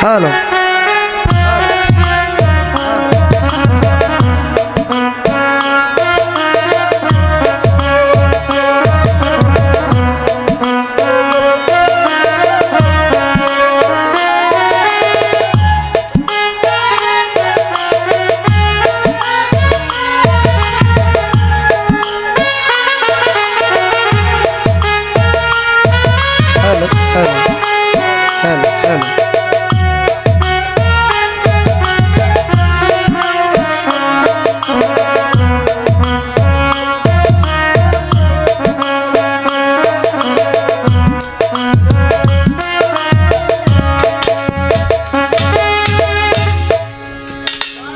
Hello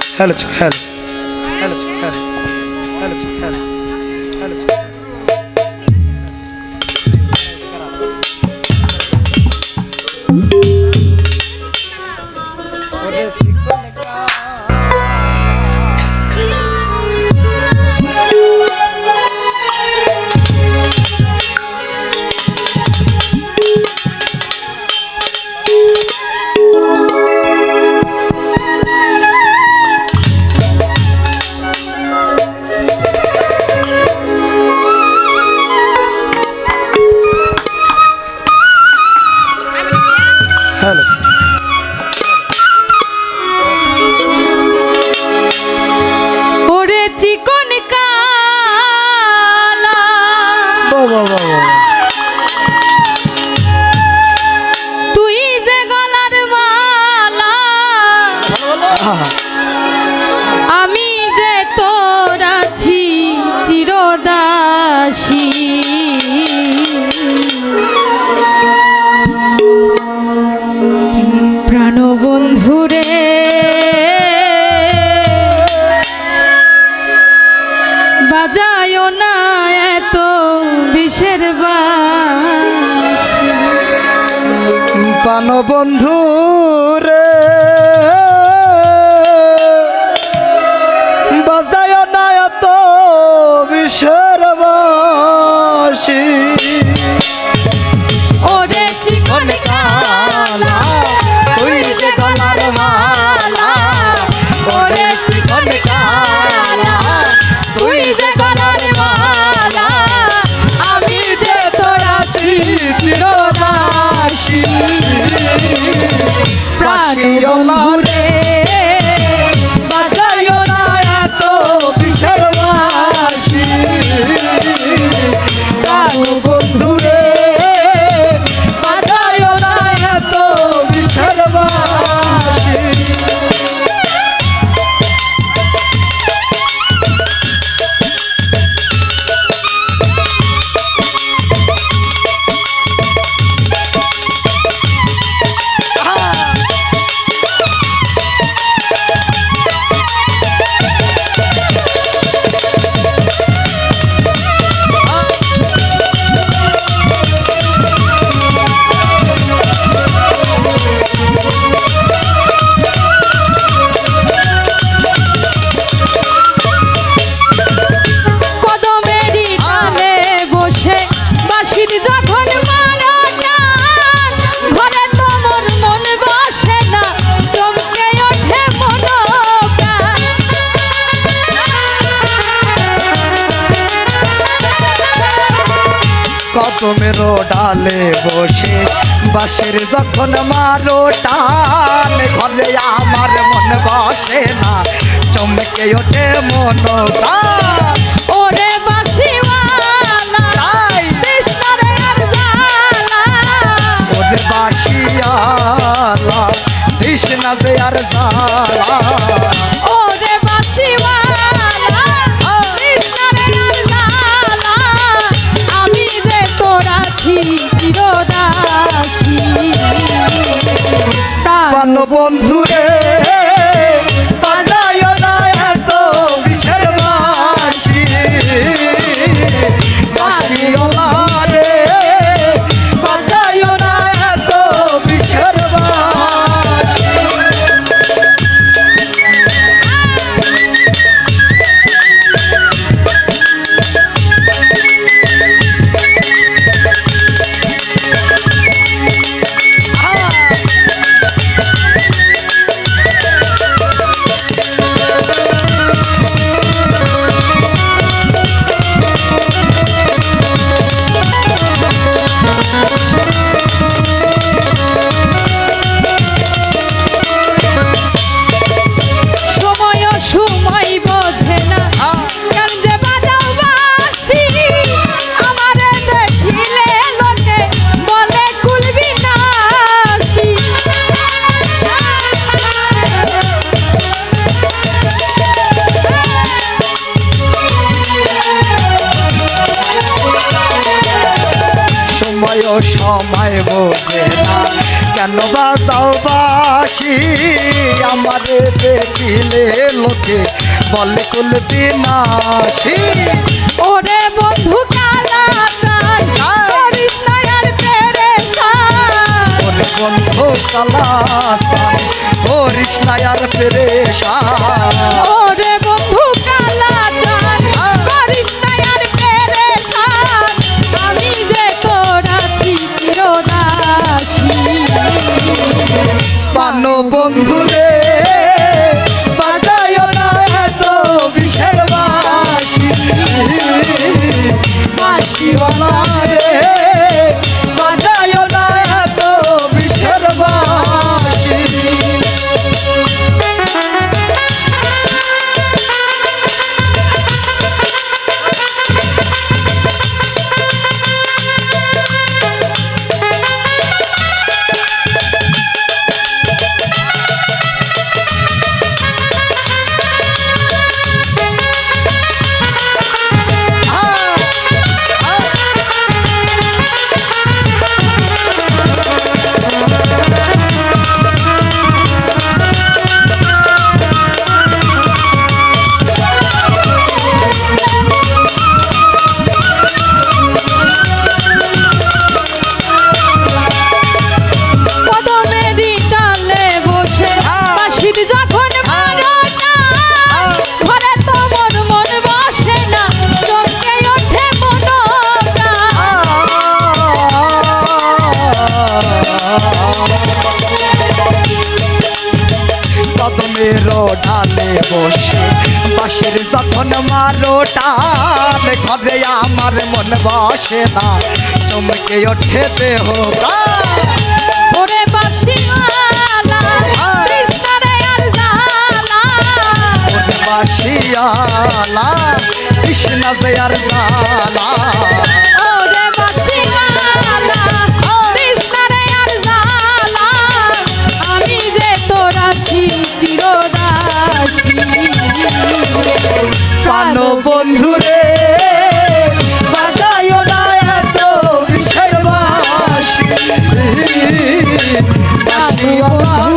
hello hello hello hello hello hello hello ওরে চিকন কালা তুই যে গলার মালা আমি যে তোর আছি চিরদাসী প্রাণবন্ধুরে বাজায় না এত বিষের বাঁশি প্রাণবন্ধু রে বাজায় না এত বিষের বাঁশি ওরে চিকন কালা তুই যে গলার মালা ওরে চিকন কালা তুই যে গলার মালা আমি যে তোর আছি চিরদাসী প্রাণবন্ধুরে বাজায় না এত বিষের বাঁশি প্রাণবন্ধু রে বাজায় না এত বিষের বাঁশি কদমেরই ডালে বসে বাঁশির যখন মারো টান ঘরে তোমার মন বসে না চমকে ওঠে মনোপ্রাণ কদমের ডালে বসে বাঁশের যখন মারো টান ঘরে আমার মন বসে না চমকে ওঠে মন প্রাণ ওরে বাঁশিওয়ালা তাই। তৃষ্ণারে আর জ্বালা ওরে বাঁশিয়ালা কৃষ্ণা সে আর জ্বালা ওরে বাঁশিওয়ালা তৃষ্ণারে আর জ্বালা আমি যে তোর আছি চিরদাসী প্রাণবন্ধু রে বাজায় না এত বিষের বাঁশি বাঁশিওয়ালা রে বাজায় না এত বিষের বাঁশি সময় বোঝে না কেন বাজাও বাসি আমারে দেখিলে লোকে বলে কুল বিনাশী ওরে বন্ধু কালা চান করিস না আর পেরেশান ওরে বন্ধু কালাচান করিস না আর পেরেশান ওরে বন্ধু কালা চান করিস না আর পেরেশান আমি যে তোর আছি চিরদাসী পানো বন্ধু রে বাজায় না এত বিষের বাসি বাসিওয়ালা রে বাজায় না এত বিষের বাসি কদমেরই ডালে বসে বাঁশির যখন বারোটা ঘরে তো মন বসে না চমকে ওঠে মনটা কদমের ঢালে বসে বাঁশির যখন মারো টান ঘরে আমার মন বসে না চমকে ওঠে দেহ ওরে বাঁশিওয়ালা কৃষ্ণরে আর জালা বাসিয়ালা কৃষ্ণ জয়ার জালা ওরে বাঁশিওয়ালা কৃষ্ণরে আর জালা আমি যে তোর আছি চিরদাসী পানো বন্ধু রে বাজায় না এত বিষের বাসি বাসিওয়ালা